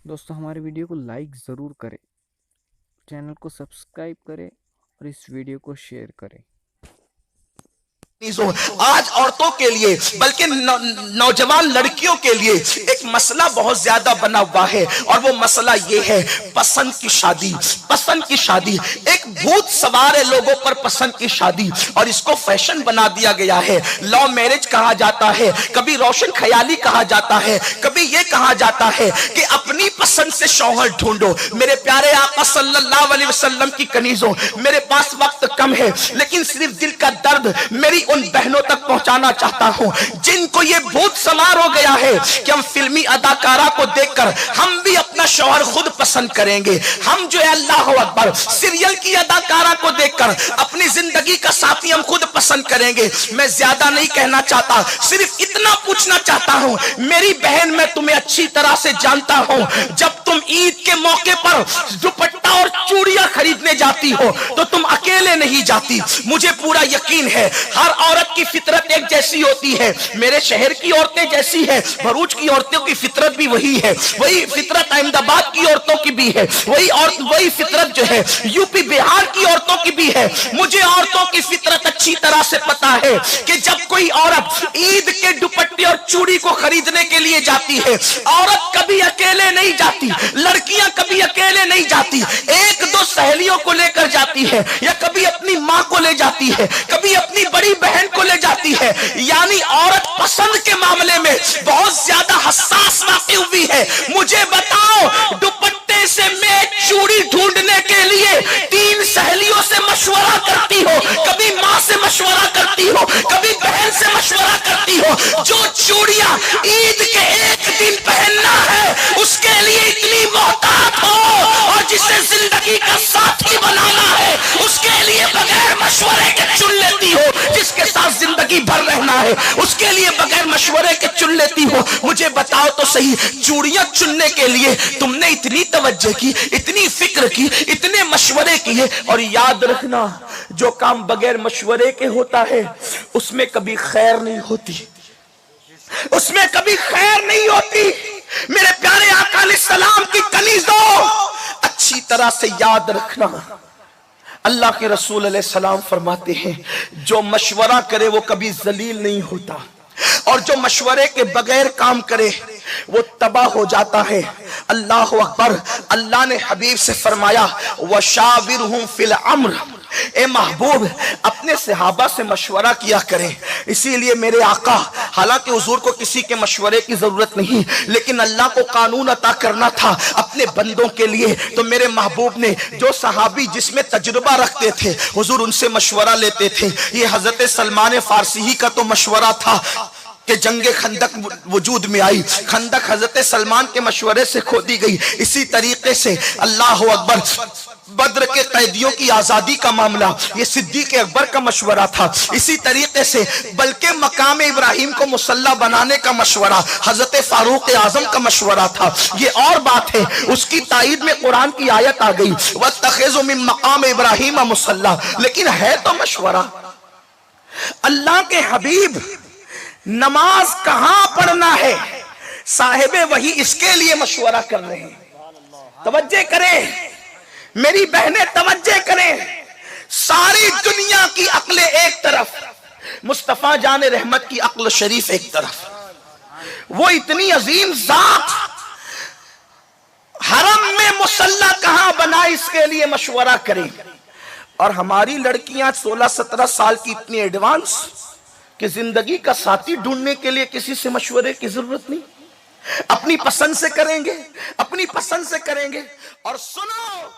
दोस्तों हमारे वीडियो को लाइक ज़रूर करें, चैनल को सब्सक्राइब करें और इस वीडियो को शेयर करें। आज औरतों के लिए बल्कि नौजवान लड़कियों के लिए एक मसला बहुत ज्यादा बना हुआ है और वो मसला ये है पसंद की शादी। पसंद की शादी एक भूत सवार है लोगों पर, पसंद की शादी, और इसको फैशन बना दिया गया है। लव मैरिज कहा जाता है, कभी रोशन ख्याली कहा जाता है, कभी ये कहा जाता है कि अपनी पसंद से शौहर ढूंढो। मेरे प्यारे आका सल्लल्लाहु अलैहि वसल्लम की कनीजों, मेरे पास वक्त कम है लेकिन सिर्फ दिल का दर्द मेरी उन बहनों तक पहुंचाना चाहता हूं जिनको ये भूत सवार हो गया है कि हम फिल्मी अदाकारा को देखकर हम भी अपना शौहर खुद पसंद करेंगे। हम जो है अल्लाह अकबर सीरियल की अदाकारा को देखकर अपनी जिंदगी का साथी हम खुद पसंद करेंगे। मैं ज्यादा नहीं कहना चाहता, सिर्फ इतना पूछना चाहता हूं, मेरी बहन मैं तुम्हें अच्छी तरह से जानता हूं, जब तुम ईद के मौके पर दुपट्टा और चूड़ियां खरीदने जाती हो तो तुम अकेले नहीं जाती। मुझे पूरा यकीन है हर औरत की फितरत एक जैसी होती है। मेरे शहर की औरतें जैसी है, भरूच की औरतों की फितरत भी वही है, वही फितरत अहमदाबाद की औरतों की भी है, वही फितरत जो है यूपी बिहार की औरतों की भी है। मुझे औरतों की फितरत अच्छी तरह से पता है कि जब कोई औरत ईद के दुपट्टे और चूड़ी को खरीदने के लिए जाती है, औरत कभी अकेले नहीं जाती, लड़कियां कभी अकेले नहीं जाती, एक दो सहेलियों को लेकर जाती है, या कभी अपनी मां को ले जाती है, कभी अपनी बड़ी बहन को ले जाती है। यानी औरत पसंद के मामले में बहुत ज्यादा हसास वाक़ई हुई है। मुझे बताओ, दुपट्टे से मैं चूड़ी ढूंढने के लिए 3 सहेलियों से मशवरा करती हो, कभी मां से मशवरा करती हो, कभी बहन से मशवरा करती हो। जो चूड़ियां ईद के एक दिन पहनना है उसके लिए इतनी मोहतात हो, और जिसे जिंदगी का साथी बनाना है उसके लिए बगैर मशवरे के चुन लेती हो, जिसके साथ जिंदगी भर रहना है उसके लिए बगैर मशवरे के चुन लेती हो। मुझे बताओ तो सही, चूड़ियां चुनने के लिए तुमने इतनी तवज्जो की, इतनी फिक्र की, इतने मशवरे किए, और याद रखना जो काम बगैर मशवरे के होता है उसमें कभी खैर नहीं होती, उसमें कभी खैर नहीं होती। मेरे प्यारे आका अलैहिस्सलाम की कनीज़ों, अच्छी तरह से याद रखना, अल्लाह के रसूल अलैहिस्सलाम फरमाते हैं जो मशवरा करे वो कभी जलील नहीं होता, और जो मशवरे के बगैर काम करे वो तबाह हो जाता है। अल्लाह अकबर। अल्लाह ने हबीब से फरमाया वशाविरहुम फिल अम्र, ए महबूब अपने सहाबा से मशवरा किया करें। इसीलिए मेरे आका, हालांकि हुजूर को किसी के मशवरे की जरूरत नहीं, लेकिन अल्लाह को कानून अता करना था अपने बंदों के लिए, तो मेरे महबूब ने जो सहाबी जिसमें तजुर्बा रखते थे हुजूर उनसे मशवरा लेते थे। ये हजरत सलमान फारसी ही का तो मशवरा था कि जंगे खंदक वजूद में आई, खंदक हजरत सलमान के मशवरे से खोदी गई। इसी तरीके से अल्लाह अकबर बद्र के कैदियों की आजादी का मामला ये सिद्दीक अकबर का मशवरा था। इसी तरीके से बल्कि मकाम इब्राहिम को मुसल्ला बनाने का मशवरा हजरत फारूक आजम का मशवरा था। ये और बात है, उसकी ताईद में कुरान की आयत आ गई वत्तखिज़ू मिन मकाम इब्राहिम मुसल्ला, लेकिन है तो मशवरा। अल्लाह के हबीब नमाज कहां पढ़ना है साहिबे वही इसके लिए मशवरा कर रहे हैं। तवज्जो करें मेरी बहनें, तवज्जो करें। सारी दुनिया की अक्लें एक तरफ, मुस्तफा जान रहमत की अक्ल शरीफ एक तरफ। वो इतनी अजीम जात हरम में मुसल्ला कहां बना इसके लिए मशवरा करें, और हमारी लड़कियां 16-17 साल की इतनी एडवांस कि जिंदगी का साथी ढूंढने के लिए किसी से मशवरे की जरूरत नहीं, अपनी पसंद से करेंगे, अपनी पसंद से करेंगे। और सुनो,